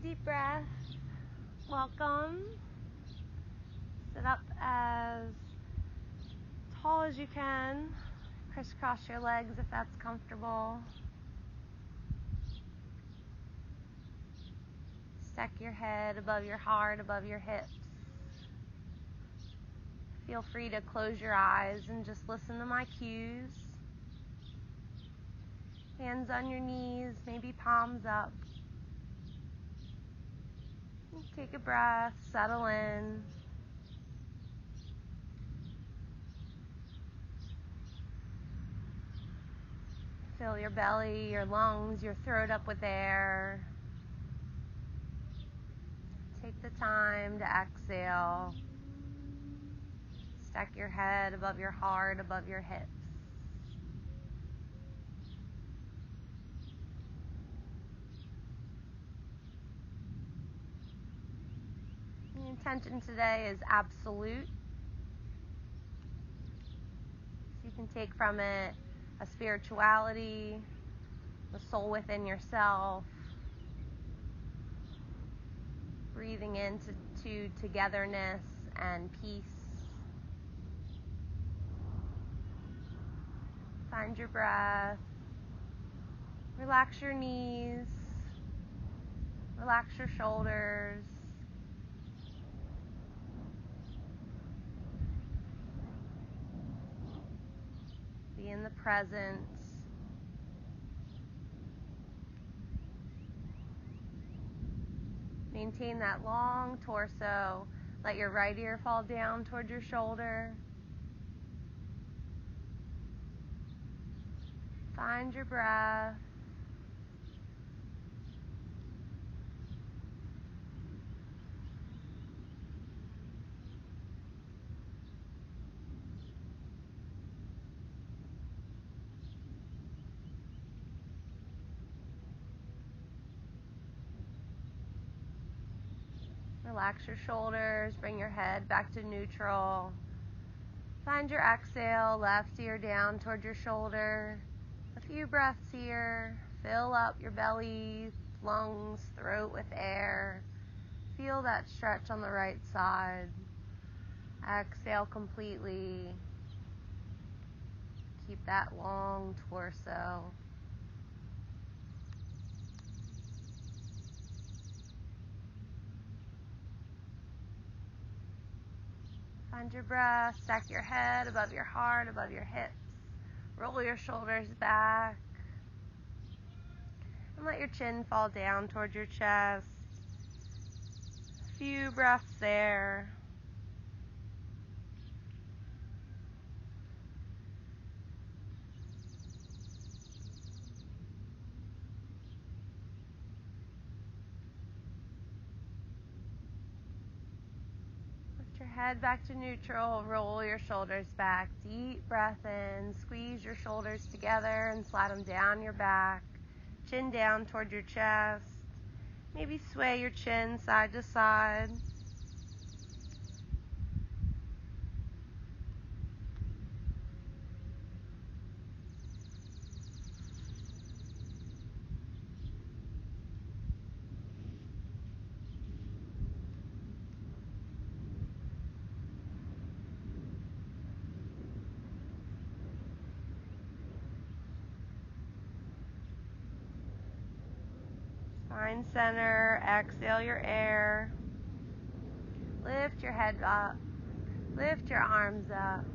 Deep breath. Welcome. Sit up as tall as you can. Crisscross your legs if that's comfortable. Stack your head above your heart, above your hips. Feel free to close your eyes and just listen to my cues. Hands on your knees, maybe palms up. Take a breath, settle in. Fill your belly, your lungs, your throat up with air. Take the time to exhale. Stack your head above your heart, above your hips. The intention today is absolute. So you can take from it a spirituality, the soul within yourself, breathing into togetherness and peace. Find your breath. Relax your knees. Relax your shoulders. Be in the present. Maintain that long torso. Let your right ear fall down toward your shoulder. Find your breath. Relax your shoulders, bring your head back to neutral. Find your exhale, left ear down toward your shoulder. A few breaths here. Fill up your belly, lungs, throat with air. Feel that stretch on the right side. Exhale completely. Keep that long torso. Find your breath, stack your head above your heart, above your hips. Roll your shoulders back. And let your chin fall down towards your chest. A few breaths there. Lift your head back to neutral. Roll your shoulders back. Deep breath in. Squeeze your shoulders together and slide them down your back. Chin down toward your chest. Maybe sway your chin side to side. Find center, exhale your air. Lift your head up, lift your arms up.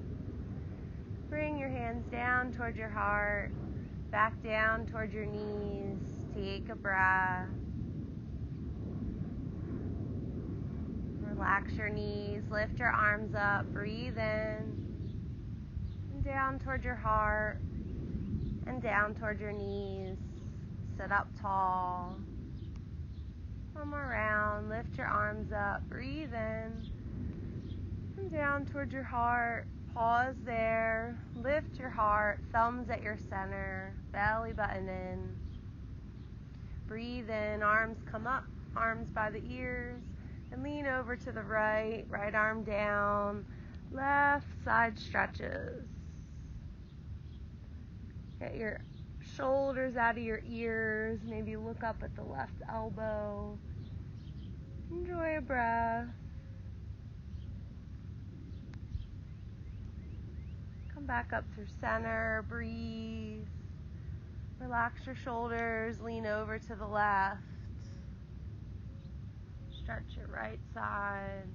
Bring your hands down toward your heart, back down toward your knees. Take a breath. Relax your knees, lift your arms up, breathe in, and down toward your heart, and down toward your knees. Sit up tall. One more round. Lift your arms up. Breathe in. And down toward your heart. Pause there. Lift your heart. Thumbs at your center. Belly button in. Breathe in. Arms come up. Arms by the ears. And lean over to the right. Right arm down. Left side stretches. Get your shoulders out of your ears. Maybe look up at the left elbow. Enjoy a breath. Come back up through center, breathe. Relax your shoulders, lean over to the left. Stretch your right side.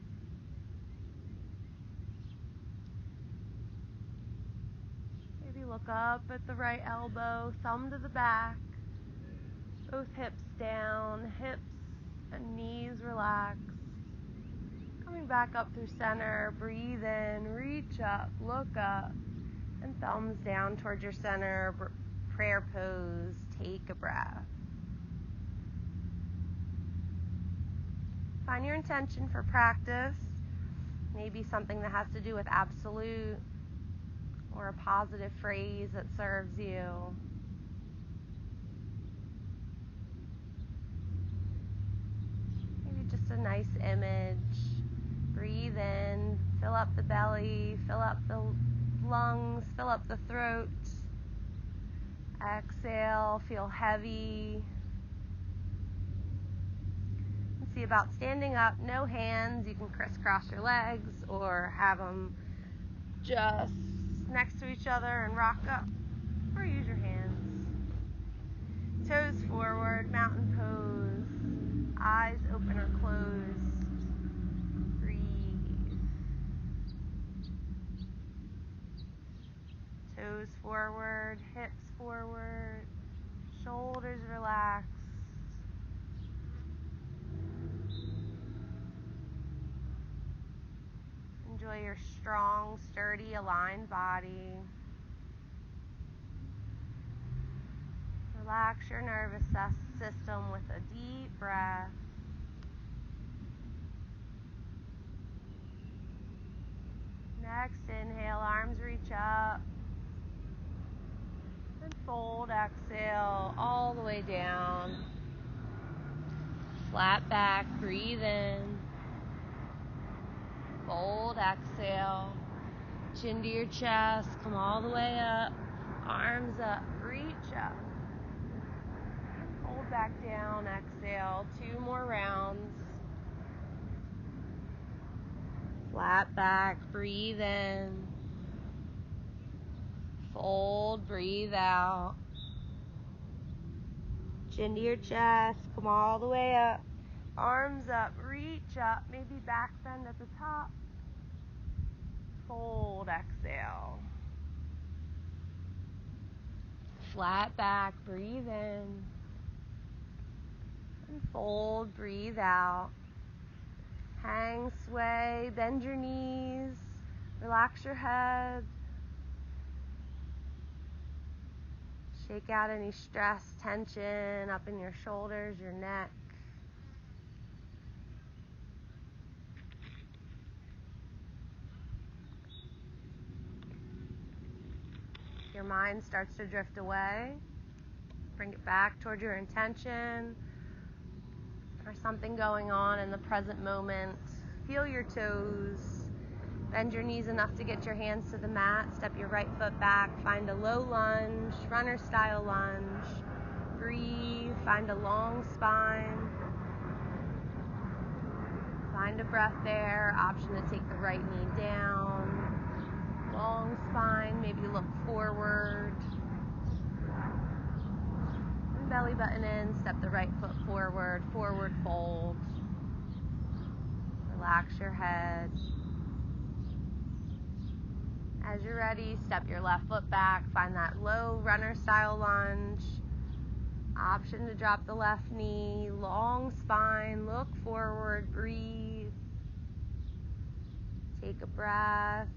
Maybe look up at the right elbow, thumb to the back. Both hips down, hips and knees relaxed. Coming back up through center, breathe in, reach up, look up, and thumbs down towards your center, prayer pose, take a breath. Find your intention for practice, maybe something that has to do with absolute or a positive phrase that serves you. Maybe just a nice image. Breathe in, fill up the belly, fill up the lungs, fill up the throat. Exhale, feel heavy. See about standing up, no hands. You can crisscross your legs or have them just next to each other and rock up, or use your hands. Toes forward, mountain pose. Eyes open or closed. Breathe. Toes forward, hips forward, shoulders relaxed. Enjoy your strong, sturdy, aligned body. Relax your nervous system with a deep breath. Next, inhale, arms reach up. And fold, exhale, all the way down. Flat back, breathe in. Fold, exhale. Chin to your chest, come all the way up. Arms up, reach up. Fold back down, exhale. 2 more rounds. Flat back, breathe in. Fold, breathe out. Chin to your chest, come all the way up. Arms up, reach up, maybe back bend at the top. Fold, exhale. Flat back, breathe in. And fold, breathe out. Hang, sway, bend your knees. Relax your head. Shake out any stress, tension up in your shoulders, your neck. Your mind starts to drift away. Bring it back toward your intention or something going on in the present moment. Feel your toes. Bend your knees enough to get your hands to the mat. Step your right foot back. Find a low lunge, runner style lunge. Breathe. Find a long spine. Find a breath there. Option to take the right knee down. Long spine. Maybe look forward. And belly button in. Step the right foot forward. Forward fold. Relax your head. As you're ready, step your left foot back. Find that low runner style lunge. Option to drop the left knee. Long spine. Look forward. Breathe. Take a breath.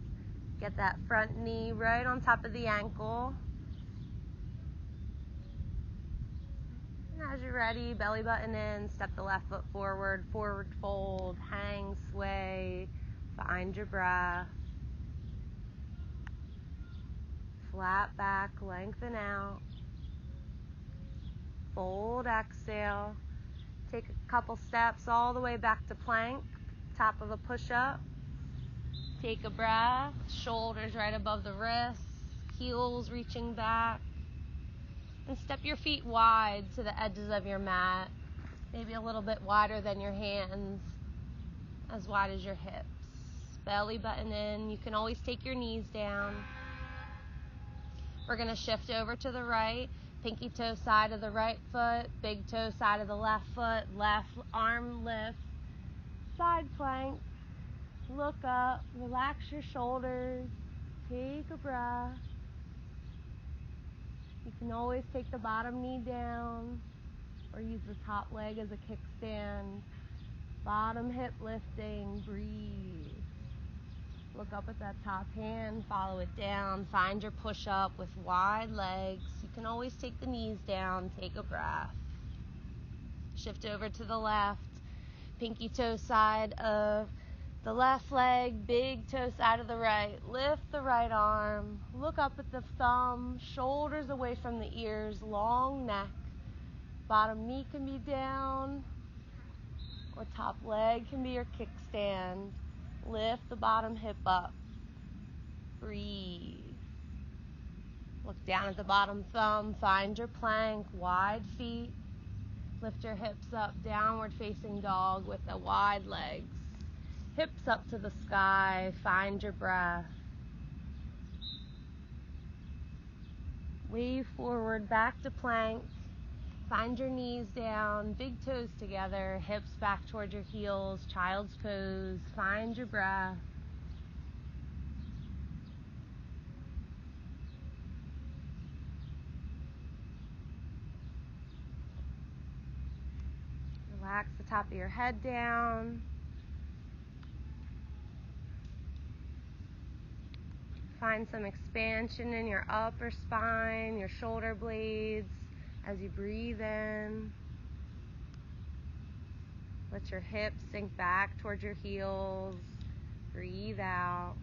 Get that front knee right on top of the ankle. And as you're ready, belly button in. Step the left foot forward. Forward fold. Hang, sway. Find your breath. Flat back, lengthen out. Fold, exhale. Take a couple steps all the way back to plank, top of a push-up. Take a breath, shoulders right above the wrists, heels reaching back. And step your feet wide to the edges of your mat, maybe a little bit wider than your hands. as wide as your hips. Belly button in. You can always take your knees down. We're going to shift over to the right. Pinky toe side of the right foot, big toe side of the left foot, left arm lift, side plank. Look up, relax your shoulders, take a breath. You can always take the bottom knee down or use the top leg as a kickstand. Bottom hip lifting, breathe. Look up at that top hand, follow it down. Find your push-up with wide legs. You can always take the knees down, take a breath. Shift over to the left. Pinky toe side of the left leg, big toe side of the right. Lift the right arm. Look up at the thumb, shoulders away from the ears, long neck. Bottom knee can be down, or top leg can be your kickstand. Lift the bottom hip up. Breathe. Look down at the bottom thumb. Find your plank. Wide feet. Lift your hips up. Downward facing dog with the wide legs. Hips up to the sky. Find your breath. Wave forward. Back to plank. Find your knees down, big toes together, hips back toward your heels, child's pose. Find your breath. Relax the top of your head down. Find some expansion in your upper spine, your shoulder blades as you breathe in. Let your hips sink back towards your heels. Breathe out.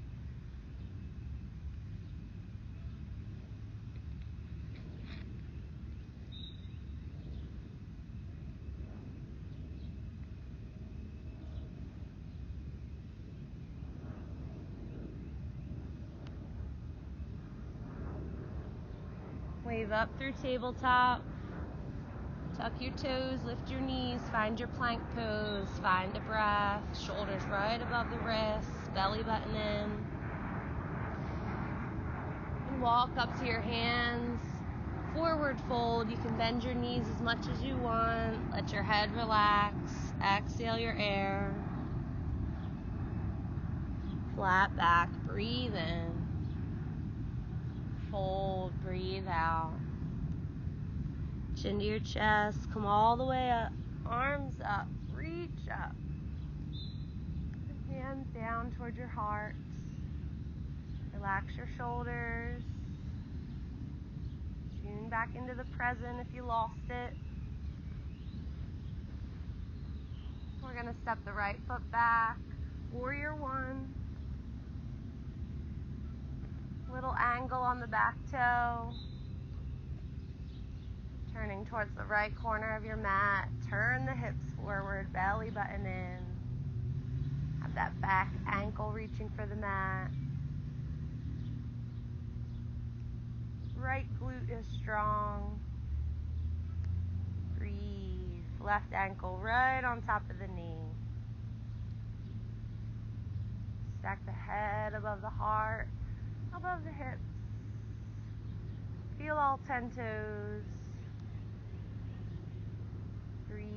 Wave up through tabletop. Tuck your toes, lift your knees, find your plank pose, find a breath, shoulders right above the wrists, belly button in. And walk up to your hands, forward fold. You can bend your knees as much as you want. Let your head relax, exhale your air. Flat back, breathe in. Fold, breathe out. Chin to your chest, come all the way up, arms up, reach up. Hands down toward your heart. Relax your shoulders. Tune back into the present if you lost it. We're going to step the right foot back, warrior one. Little angle on the back toe. Turning towards the right corner of your mat. Turn the hips forward, belly button in. Have that back ankle reaching for the mat. Right glute is strong. Breathe. Left ankle right on top of the knee. Stack the head above the heart, above the hips. Feel all 10 toes. Breathe.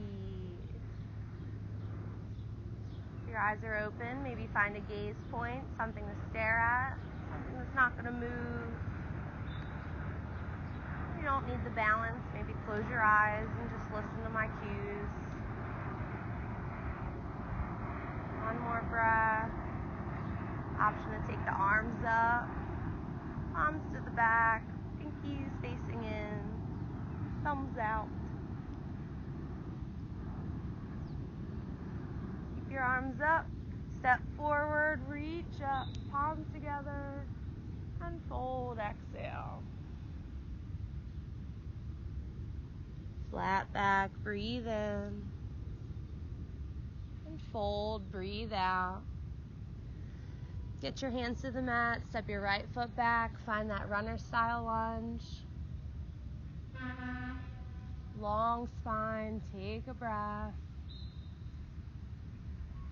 If your eyes are open, maybe find a gaze point, something to stare at, something that's not going to move. You don't need the balance. Maybe close your eyes and just listen to my cues. One more breath. Option to take the arms up, palms to the back, pinkies facing in, thumbs out. Keep your arms up, step forward, reach up, palms together, and fold, exhale. Flat back, breathe in, and fold, breathe out. Get your hands to the mat, step your right foot back, find that runner style lunge. Long spine, take a breath.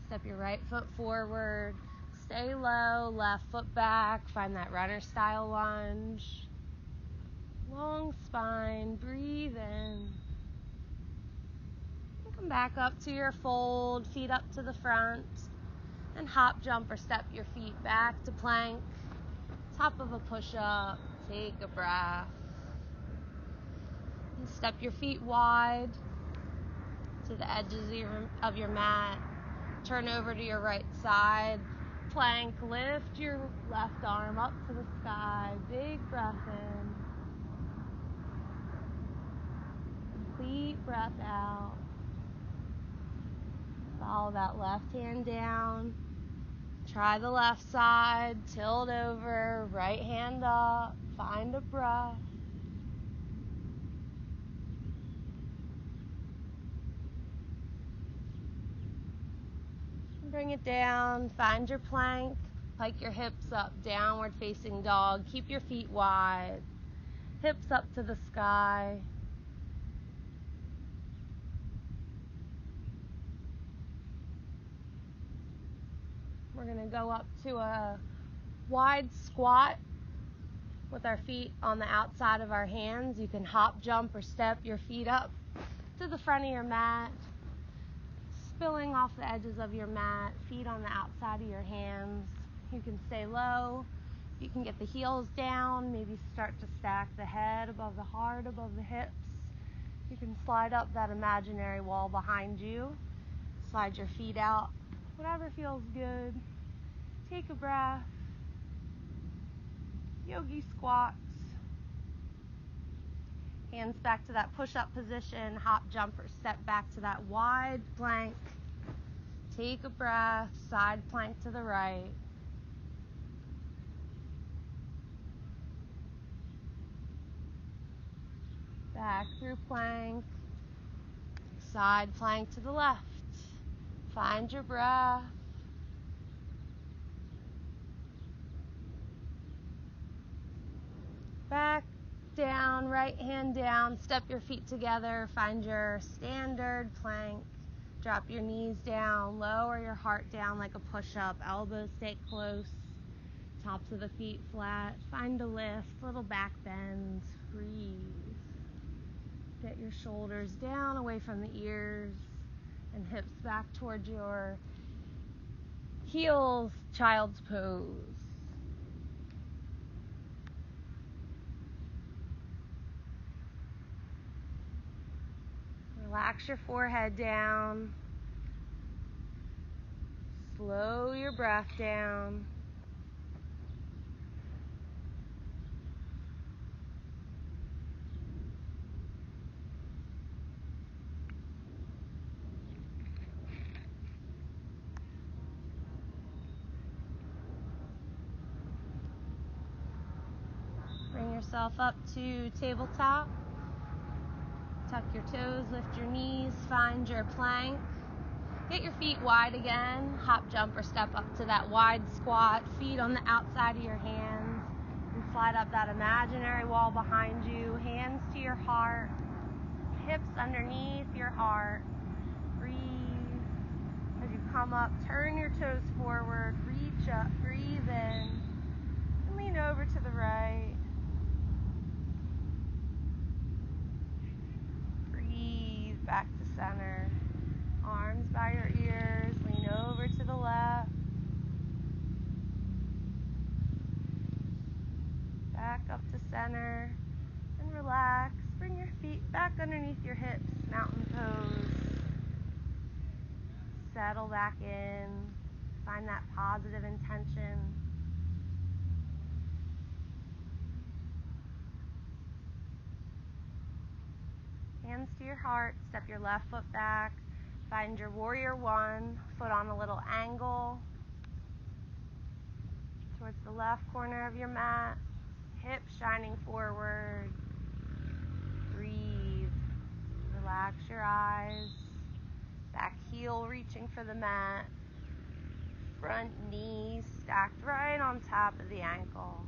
Step your right foot forward. Stay low, left foot back. Find that runner style lunge. Long spine, breathe in. And come back up to your fold, feet up to the front. And hop, jump, or step your feet back to plank. Top of a push-up. Take a breath. And step your feet wide to the edges of your mat. Turn over to your right side. Plank, lift your left arm up to the sky. Big breath in. Complete breath out. Follow that left hand down. Try the left side. Tilt over. Right hand up. Find a breath. Bring it down. Find your plank. Pike your hips up. Downward facing dog. Keep your feet wide. Hips up to the sky. We're going to go up to a wide squat with our feet on the outside of our hands. You can hop, jump, or step your feet up to the front of your mat, spilling off the edges of your mat, feet on the outside of your hands. You can stay low. You can get the heels down, maybe start to stack the head above the heart, above the hips. You can slide up that imaginary wall behind you. Slide your feet out. Whatever feels good. Take a breath. Yogi squats. Hands back to that push-up position. Hop, jump, or step back to that wide plank. Take a breath. Side plank to the right. Back through plank. Side plank to the left. Find your breath. Back down, right hand down, step your feet together, find your standard plank. Drop your knees down, lower your heart down like a push-up, elbows stay close, tops of the feet flat. Find a lift, little back bend, breathe. Get your shoulders down away from the ears and hips back towards your heels, child's pose. Relax your forehead down. Slow your breath down. Bring yourself up to tabletop. Tuck your toes, lift your knees, find your plank. Get your feet wide again. Hop, jump, or step up to that wide squat. Feet on the outside of your hands. And slide up that imaginary wall behind you. Hands to your heart. Hips underneath your heart. Breathe. As you come up, turn your toes forward. Reach up, breathe in. And lean over to the right. Back to center. Arms by your ears. Lean over to the left. Back up to center. And relax. Bring your feet back underneath your hips. Mountain pose. Settle back in. Find that positive intention. Hands to your heart, step your left foot back, find your warrior one, foot on a little angle towards the left corner of your mat, hips shining forward, breathe, relax your eyes, back heel reaching for the mat, front knee stacked right on top of the ankle.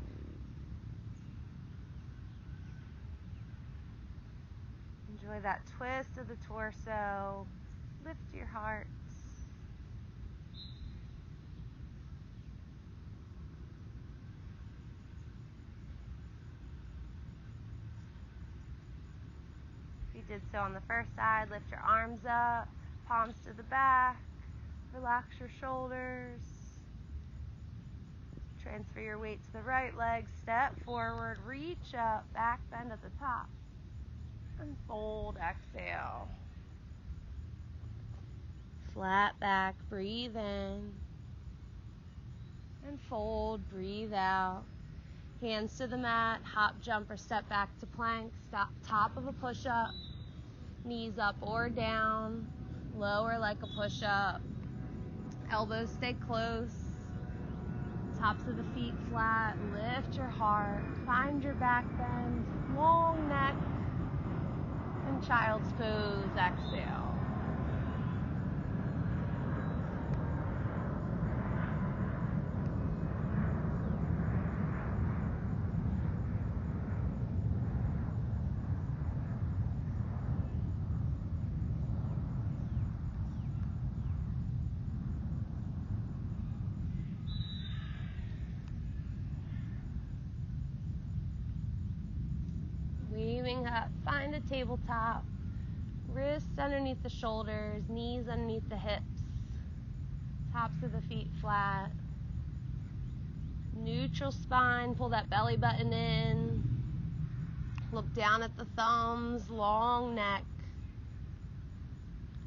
Enjoy that twist of the torso. Lift your heart. did so on the first side. Lift your arms up, palms to the back. Relax your shoulders. Transfer your weight to the right leg. Step forward, reach up, back bend at the top. And fold, exhale. Flat back, breathe in. And fold, breathe out. Hands to the mat, hop, jump, or step back to plank. Stop, top of a push-up. Knees up or down. Lower like a push-up. Elbows stay close. Tops of the feet flat. Lift your heart. Find your back bend. Long neck. And child's pose. Exhale. Waving up, find a tabletop, wrists underneath the shoulders, knees underneath the hips, tops of the feet flat, neutral spine, pull that belly button in, look down at the thumbs, long neck,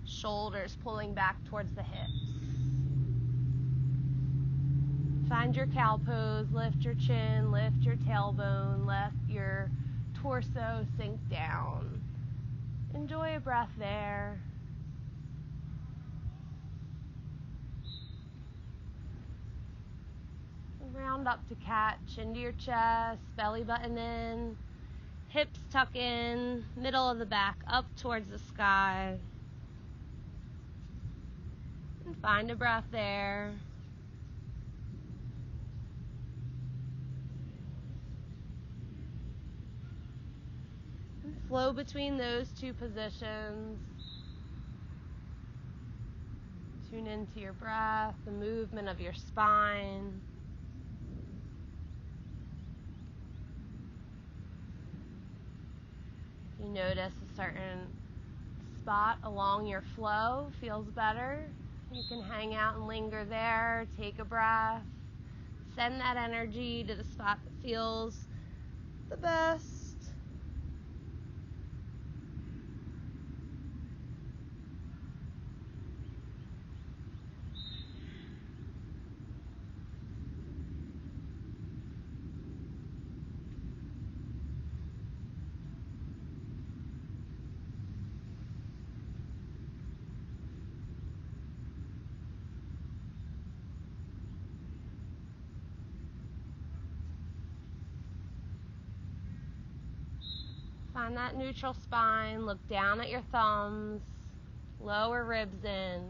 shoulders pulling back towards the hips. Find your cow pose, lift your chin, lift your tailbone, let your torso sink down. Enjoy a breath there. Round up to cat, chin to your chest, belly button in, hips tuck in, middle of the back up towards the sky. And find a breath there. And flow between those two positions. Tune into your breath, the movement of your spine. If you notice a certain spot along your flow feels better, you can hang out and linger there, take a breath, send that energy to the spot that feels the best. Find that neutral spine, look down at your thumbs, lower ribs in.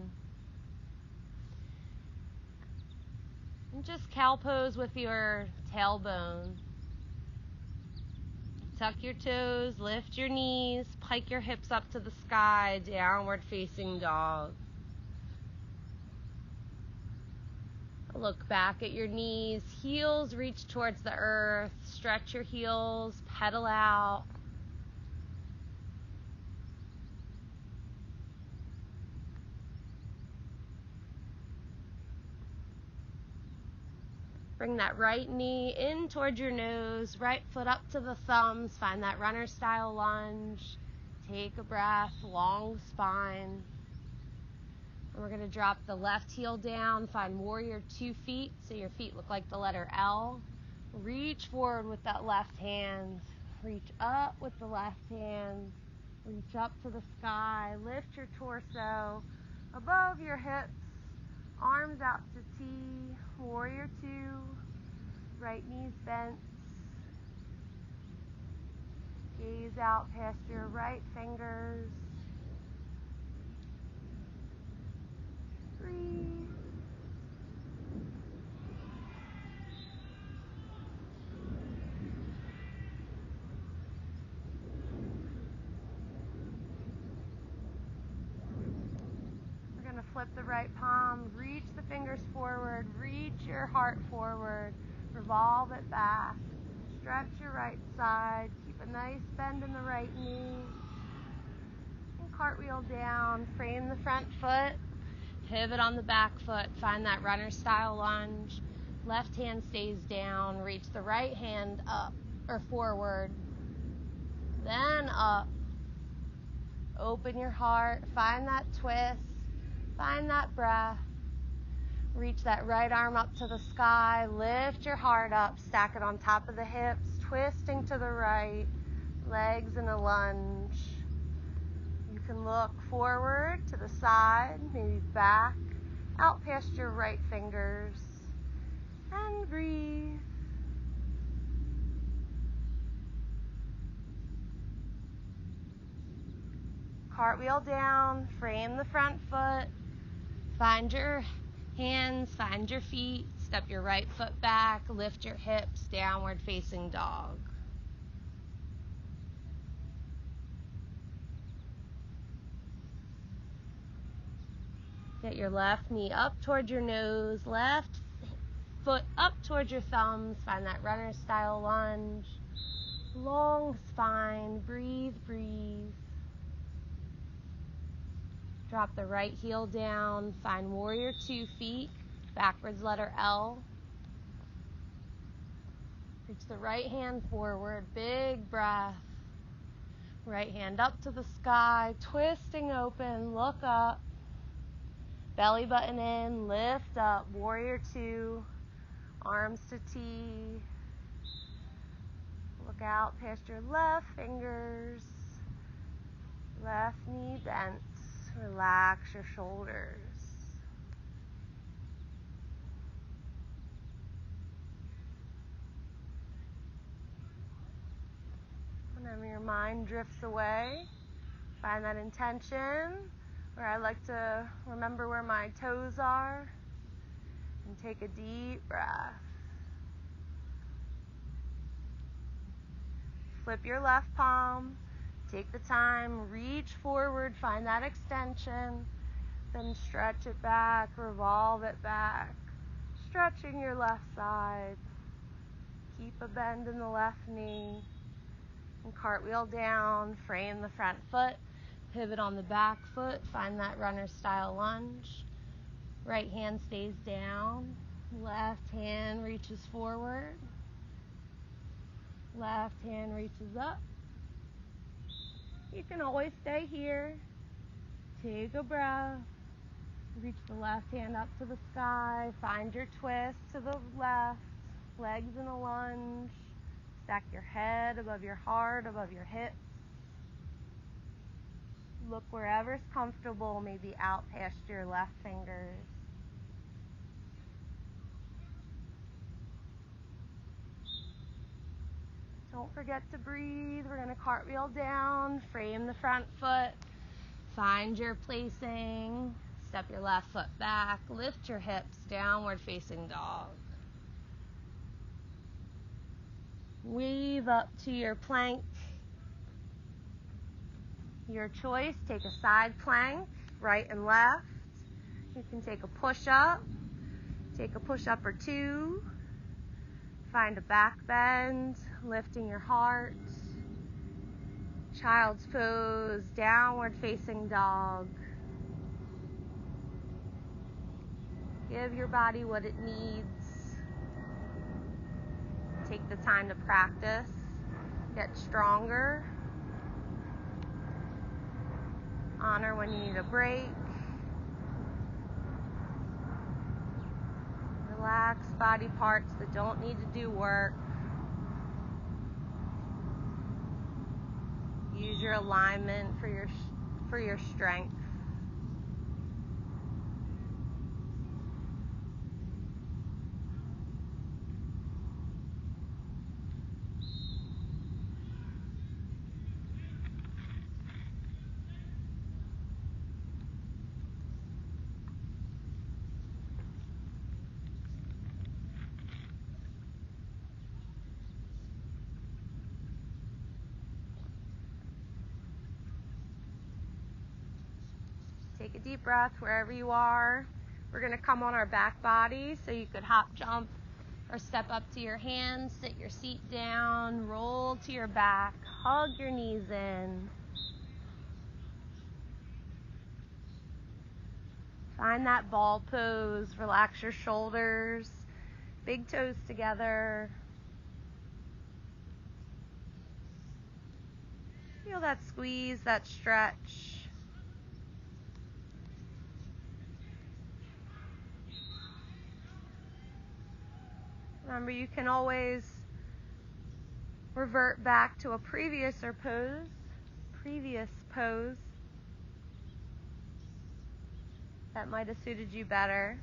And just cow pose with your tailbone. Tuck your toes, lift your knees, pike your hips up to the sky, downward facing dog. Look back at your knees, heels reach towards the earth, stretch your heels, pedal out. Bring that right knee in towards your nose, right foot up to the thumbs. Find that runner style lunge. Take a breath, long spine. And we're going to drop the left heel down. Find warrior 2 feet, so your feet look like the letter L. Reach forward with that left hand. Reach up with the left hand. Reach up to the sky. Lift your torso above your hips. Arms out to T, warrior 2, right knees bent. Gaze out past your right fingers. Breathe. We're going to flip the right palm, reach the fingers forward, reach your heart forward, revolve it back, stretch your right side, keep a nice bend in the right knee, Cartwheel down, frame the front foot, pivot on the back foot, find that runner style lunge. Left hand stays down, reach the right hand up or forward, then up. Open your heart, find that twist, find that breath. Reach that right arm up to the sky, lift your heart up, stack it on top of the hips, twisting to the right, legs in a lunge. You can look forward to the side, maybe back, out past your right fingers, and breathe. Cartwheel down, frame the front foot, find your hands, find your feet, step your right foot back, lift your hips, downward facing dog. Get your left knee up toward your nose, left foot up towards your thumbs, find that runner style lunge. Long spine, breathe, breathe. Drop the right heel down, find warrior 2 feet, backwards letter L. Reach the right hand forward, big breath. Right hand up to the sky, twisting open, look up. Belly button in, lift up, warrior 2, arms to T. Look out past your left fingers, left knee bent. Relax your shoulders. Whenever your mind drifts away, find that intention where I like to remember where my toes are and take a deep breath. Flip your left palm, take the time, reach forward, find that extension, then stretch it back, revolve it back, stretching your left side. Keep a bend in the left knee, and cartwheel down, frame the front foot, pivot on the back foot, find that runner style lunge. Right hand stays down, left hand reaches forward, left hand reaches up. You can always stay here. Take a breath. Reach the left hand up to the sky. Find your twist to the left. Legs in a lunge. Stack your head above your heart, above your hips. Look wherever's comfortable, maybe out past your left fingers. Don't forget to breathe. We're going to cartwheel down, frame the front foot, find your placing, step your left foot back, lift your hips, downward facing dog. Weave up to your plank. Your choice, take a side plank, right and left. You can take a push-up or 2. Find a back bend, lifting your heart. Child's pose, downward facing dog. Give your body what it needs. Take the time to practice. Get stronger. Honor when you need a break. Relax body parts that don't need to do work. Use your alignment for your strength. Take a deep breath wherever you are. We're going to come on our back body, so you could hop, jump, or step up to your hands, sit your seat down, roll to your back, hug your knees in. Find that ball pose. Relax your shoulders, big toes together. Feel that squeeze, that stretch. Remember, you can always revert back to a previous pose that might have suited you better.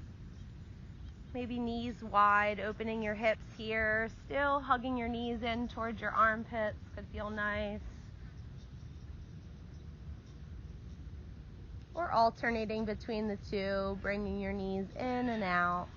Maybe knees wide, opening your hips here, still hugging your knees in towards your armpits could feel nice. Or alternating between the two, bringing your knees in and out.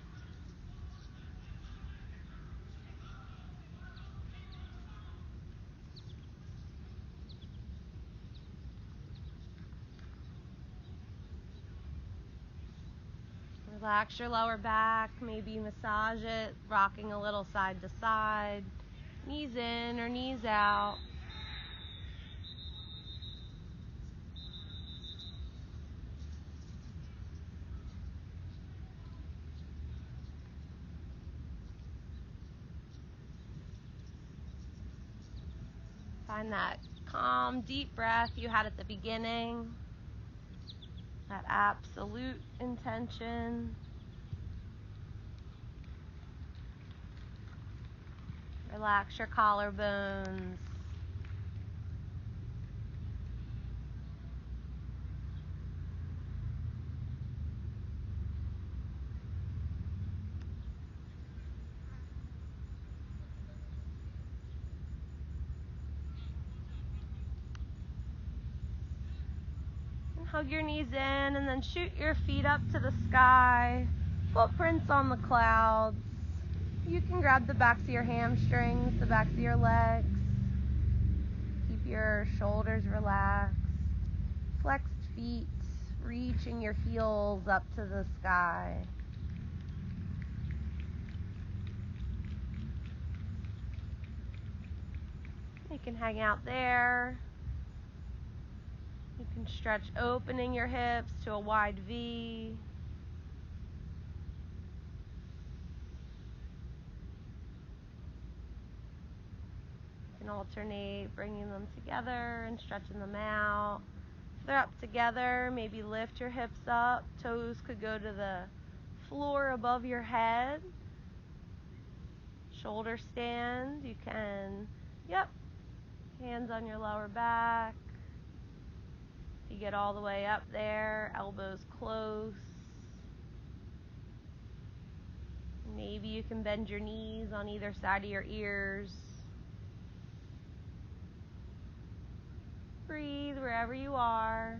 Relax your lower back, maybe massage it, rocking a little side to side, knees in or knees out. Find that calm, deep breath you had at the beginning, that absolute intention. Relax your collarbones. Hug your knees in and then shoot your feet up to the sky. Footprints on the clouds. You can grab the backs of your hamstrings, the backs of your legs. Keep your shoulders relaxed. Flexed feet, reaching your heels up to the sky. You can hang out there. You can stretch, opening your hips to a wide V. You can alternate bringing them together and stretching them out. If they're up together, maybe lift your hips up. Toes could go to the floor above your head. Shoulder stand. You can, hands on your lower back. You get all the way up there, elbows close. Maybe you can bend your knees on either side of your ears. Breathe wherever you are.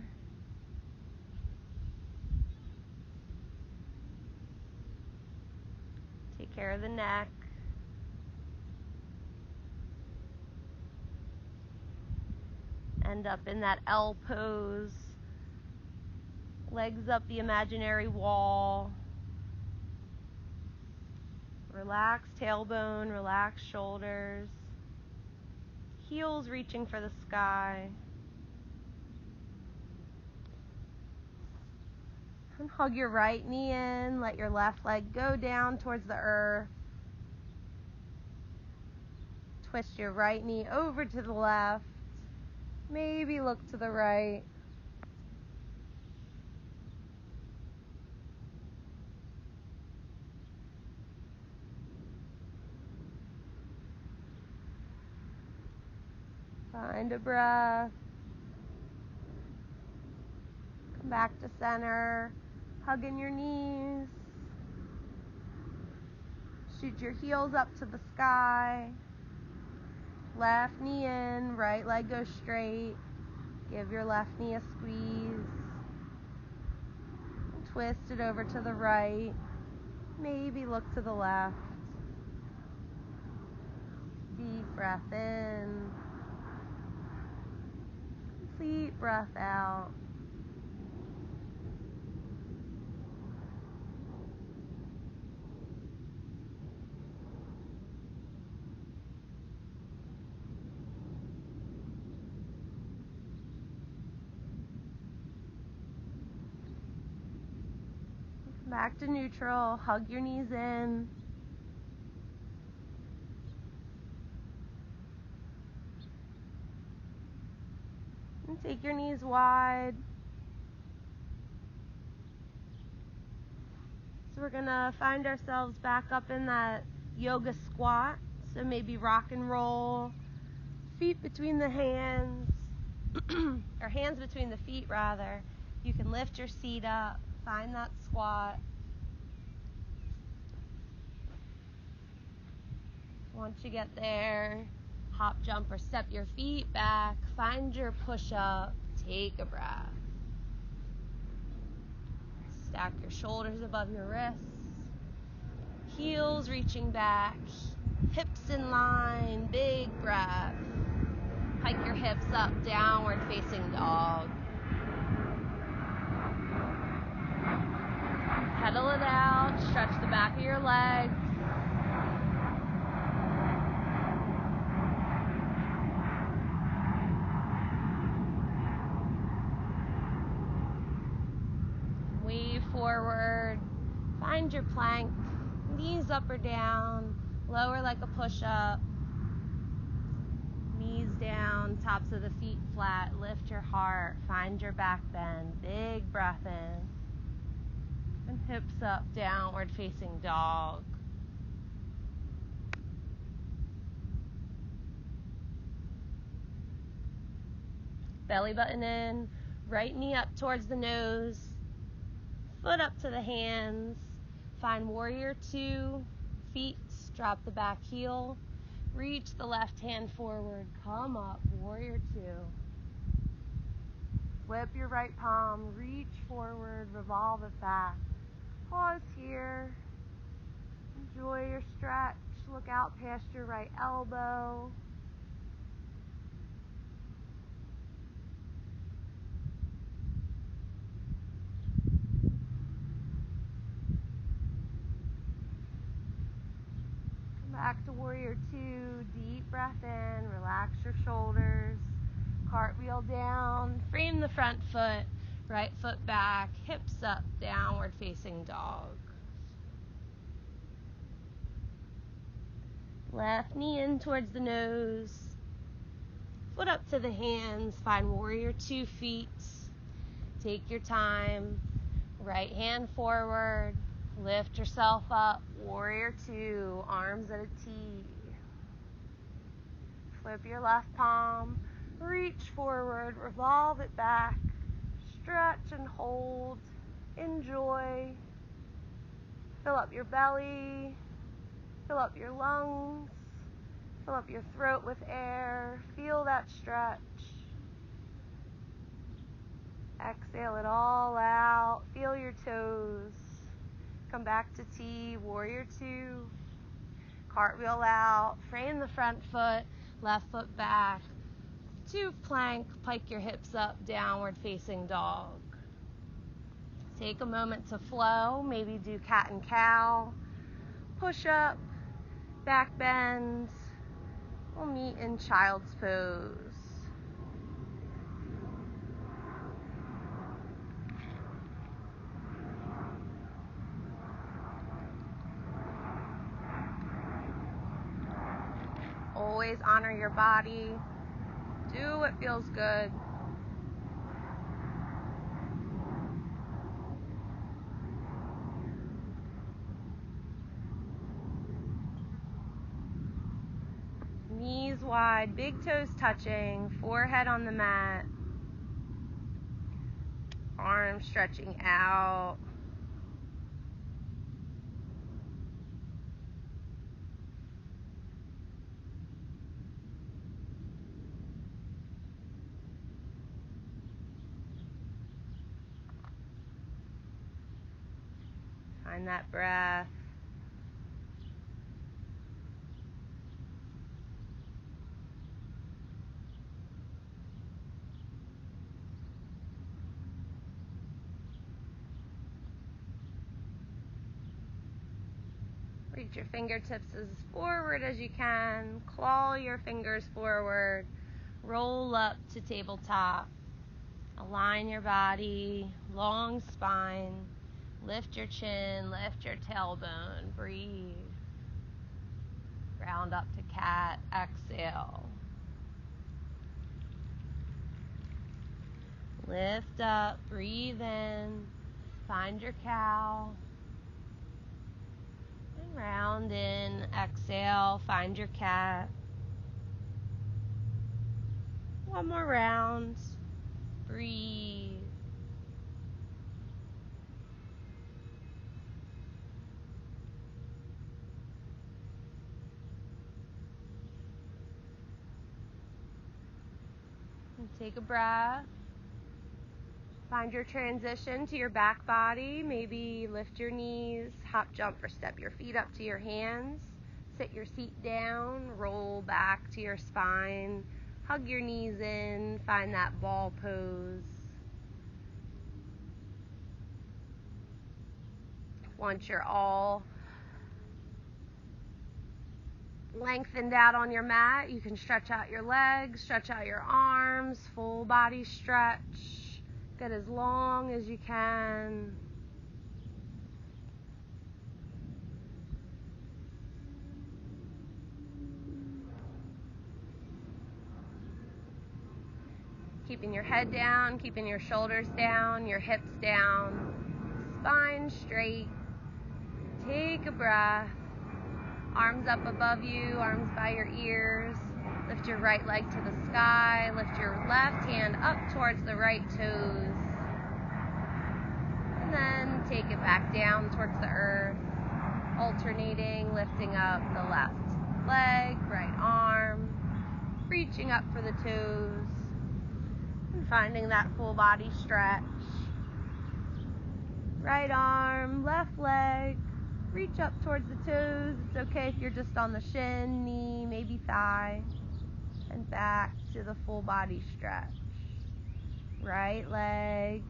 Take care of the neck. End up in that L pose. Legs up the imaginary wall. Relax tailbone, relax shoulders. Heels reaching for the sky. And hug your right knee in. Let your left leg go down towards the earth. Twist your right knee over to the left. Maybe look to the right. Find a breath. Come back to center. Hugging your knees. Shoot your heels up to the sky. Left knee in, right leg goes straight. Give your left knee a squeeze. Twist it over to the right. Maybe look to the left. Deep breath in. Complete breath out. Back to neutral. Hug your knees in. And take your knees wide. So we're going to find ourselves back up in that yoga squat. So maybe rock and roll. Feet between the hands. Or hands between the feet, rather. You can lift your seat up. Find that squat. Once you get there, hop, jump, or step your feet back. Find your push-up. Take a breath. Stack your shoulders above your wrists. Heels reaching back. Hips in line. Big breath. Hike your hips up, downward facing dog. Pedal it out. Stretch the back of your legs. Wave forward. Find your plank. Knees up or down. Lower like a push-up. Knees down. Tops of the feet flat. Lift your heart. Find your back bend. Big breath in. And hips up, downward facing dog. Belly button in. Right knee up towards the nose. Foot up to the hands. Find warrior two. Feet, drop the back heel. Reach the left hand forward. Come up, warrior two. Flip your right palm. Reach forward. Revolve it back. Pause here. Enjoy your stretch. Look out past your right elbow. Come back to warrior two. Deep breath in. Relax your shoulders. Cartwheel down. Frame the front foot. Right foot back. Hips up. Downward facing dog. Left knee in towards the nose. Foot up to the hands. Find warrior two feet. Take your time. Right hand forward. Lift yourself up. Warrior two. Arms at a T. Flip your left palm. Reach forward. Revolve it back. Stretch and hold. Enjoy. Fill up your belly. Fill up your lungs. Fill up your throat with air. Feel that stretch. Exhale it all out. Feel your toes. Come back to T. Warrior two. Cartwheel out. Frame the front foot. Left foot back. To plank. Pike your hips up. Downward facing dog. Take a moment to flow. Maybe do cat and cow. Push up. Back bend. We'll meet in child's pose. Always honor your body. Do what feels good. Knees wide, big toes touching, forehead on the mat. Arms stretching out. Find that breath. Reach your fingertips as forward as you can. Claw your fingers forward. Roll up to tabletop. Align your body. Long spine. Lift your chin, lift your tailbone, breathe. Round up to cat, exhale. Lift up, breathe in, find your cow. And round in, exhale, find your cat. One more round, breathe. And take a breath. Find your transition to your back body. Maybe lift your knees, hop, jump, or step your feet up to your hands. Sit your seat down, roll back to your spine. Hug your knees in, find that ball pose. Once you're all lengthened out on your mat, you can stretch out your legs, stretch out your arms, full body stretch. Get as long as you can. Keeping your head down, keeping your shoulders down, your hips down, spine straight. Take a breath. Arms up above you, arms by your ears. Lift your right leg to the sky. Lift your left hand up towards the right toes. And then take it back down towards the earth. Alternating, lifting up the left leg, right arm. Reaching up for the toes. And finding that full body stretch. Right arm, left leg. Reach up towards the toes. It's okay if you're just on the shin, knee, maybe thigh. And back to the full body stretch. Right leg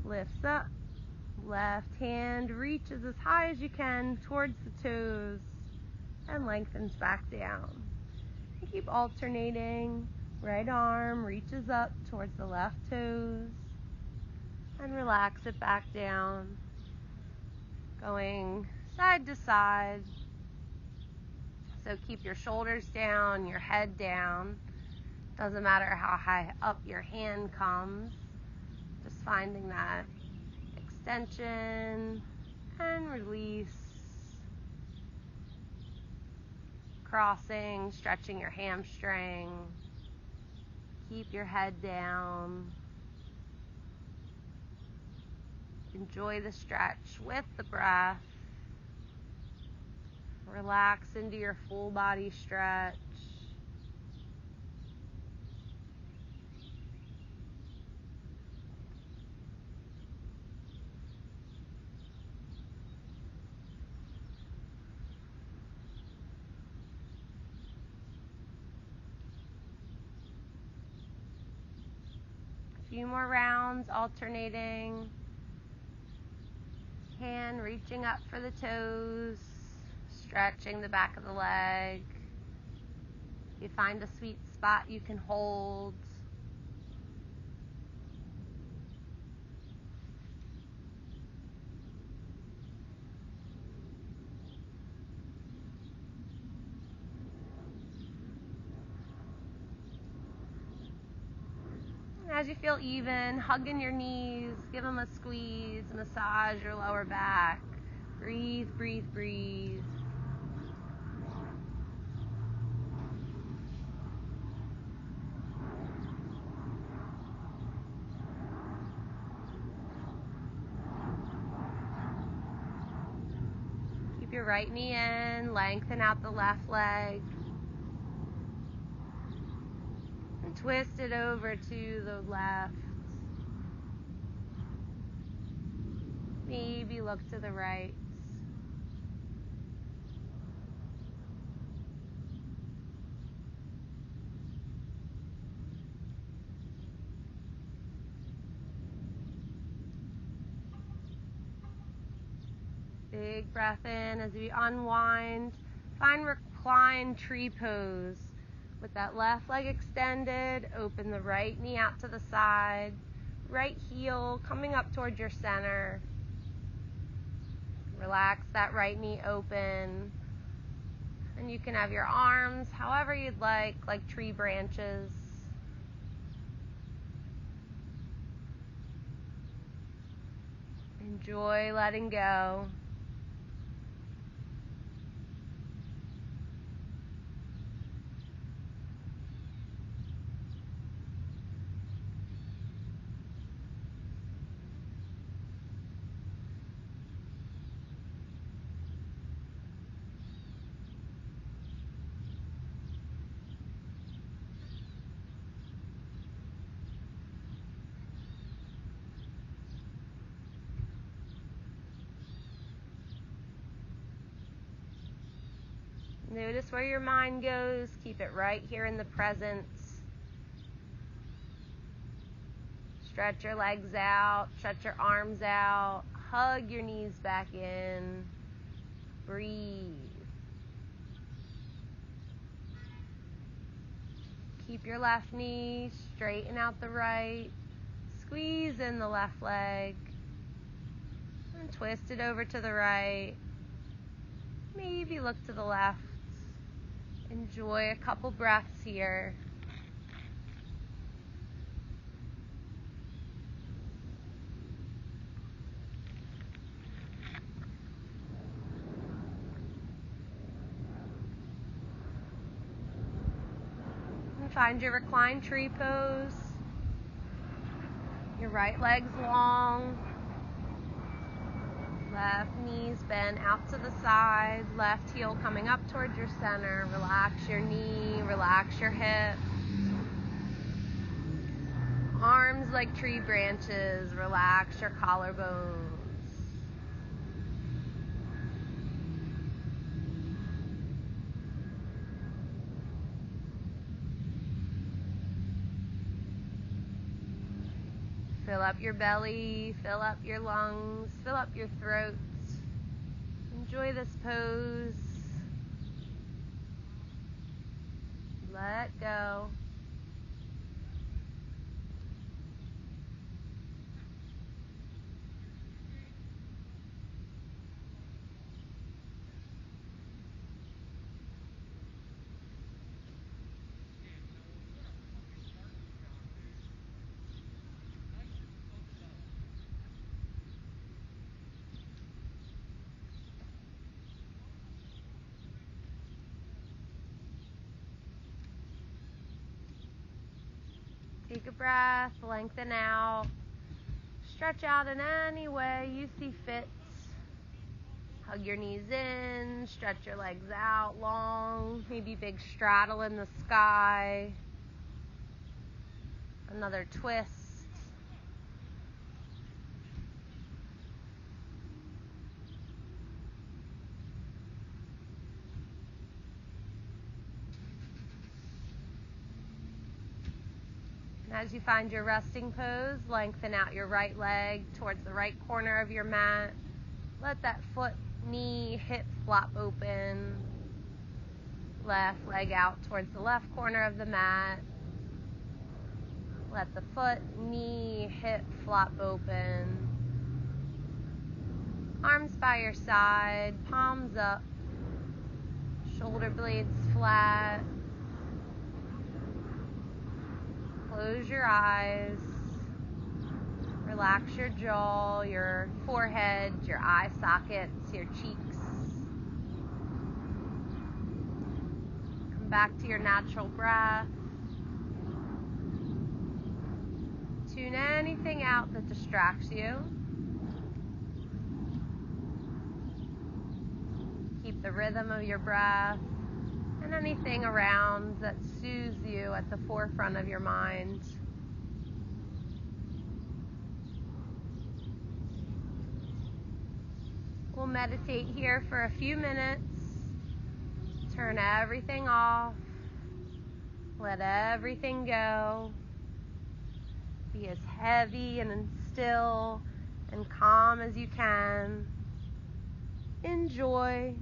lifts up. Left hand reaches as high as you can towards the toes and lengthens back down. And keep alternating. Right arm reaches up towards the left toes and relax it back down. Going side to side. So keep your shoulders down, your head down. Doesn't matter how high up your hand comes. Just finding that extension and release. Crossing, stretching your hamstring. Keep your head down. Enjoy the stretch with the breath. Relax into your full body stretch. A few more rounds, alternating. Hand reaching up for the toes. Stretching the back of the leg. If you find a sweet spot you can hold. As you feel even, hug in your knees, give them a squeeze, massage your lower back. Breathe, breathe, breathe. Keep your right knee in, lengthen out the left leg. And twist it over to the left. Maybe look to the right. Big breath in as we unwind. Find reclined tree pose. With that left leg extended, open the right knee out to the side. Right heel coming up towards your center. Relax that right knee open. And you can have your arms however you'd like tree branches. Enjoy letting go. Notice where your mind goes. Keep it right here in the present. Stretch your legs out. Stretch your arms out. Hug your knees back in. Breathe. Keep your left knee. Straighten out the right. Squeeze in the left leg. And twist it over to the right. Maybe look to the left. Enjoy a couple breaths here. And find your reclined tree pose. Your right leg's long. Left knee's bent out to the side. Left heel coming up towards your center. Relax your knee. Relax your hip. Arms like tree branches. Relax your collarbones. Fill up your belly, fill up your lungs, fill up your throat. Enjoy this pose. Let go. Take a breath, lengthen out, stretch out in any way you see fit. Hug your knees in, stretch your legs out long, maybe big straddle in the sky. Another twist. And as you find your resting pose, lengthen out your right leg towards the right corner of your mat. Let that foot, knee, hip flop open. Left leg out towards the left corner of the mat. Let the foot, knee, hip flop open. Arms by your side, palms up. Shoulder blades flat. Close your eyes. Relax your jaw, your forehead, your eye sockets, your cheeks. Come back to your natural breath. Tune anything out that distracts you. Keep the rhythm of your breath and anything around that soothes you at the forefront of your mind. We'll meditate here for a few minutes. Turn everything off. Let everything go. Be as heavy and still and calm as you can. Enjoy.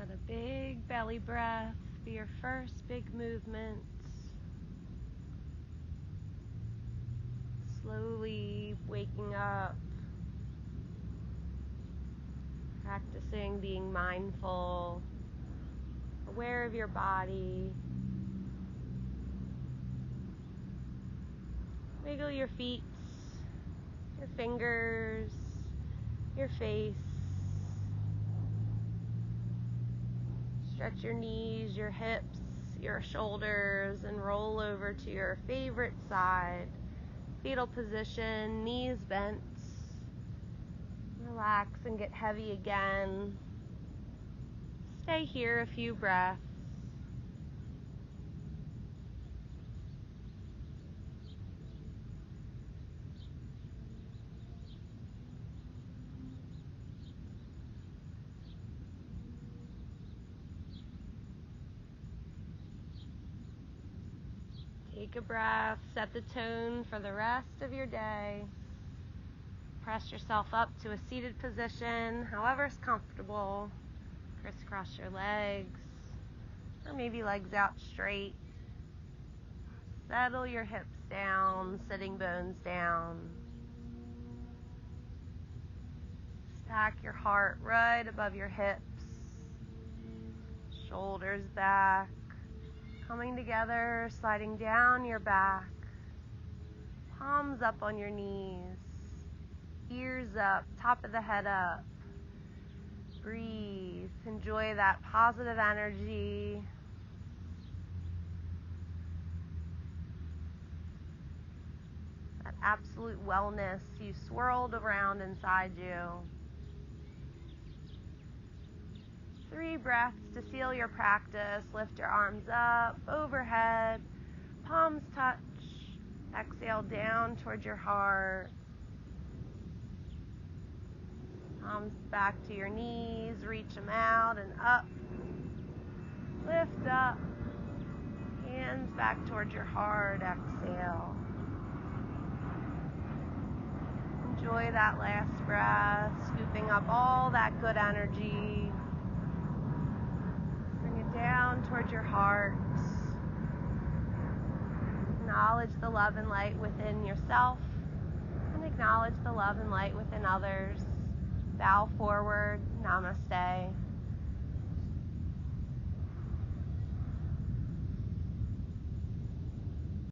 Let a big belly breath be your first big movement. Slowly waking up, practicing being mindful, aware of your body. Wiggle your feet, your fingers, your face. Stretch your knees, your hips, your shoulders, and roll over to your favorite side. Fetal position, knees bent. Relax and get heavy again. Stay here a few breaths. Take a breath, set the tone for the rest of your day. Press yourself up to a seated position, however is comfortable. Crisscross your legs, or maybe legs out straight. Settle your hips down, sitting bones down. Stack your heart right above your hips. Shoulders back. Coming together, sliding down your back. Palms up on your knees. Ears up, top of the head up. Breathe. Enjoy that positive energy. That absolute wellness you swirled around inside you. 3 breaths to seal your practice. Lift your arms up, overhead. Palms touch. Exhale down towards your heart. Palms back to your knees. Reach them out and up. Lift up. Hands back towards your heart. Exhale. Enjoy that last breath, scooping up all that good energy. Bring it down towards your heart. Acknowledge the love and light within yourself, and acknowledge the love and light within others. Bow forward. Namaste.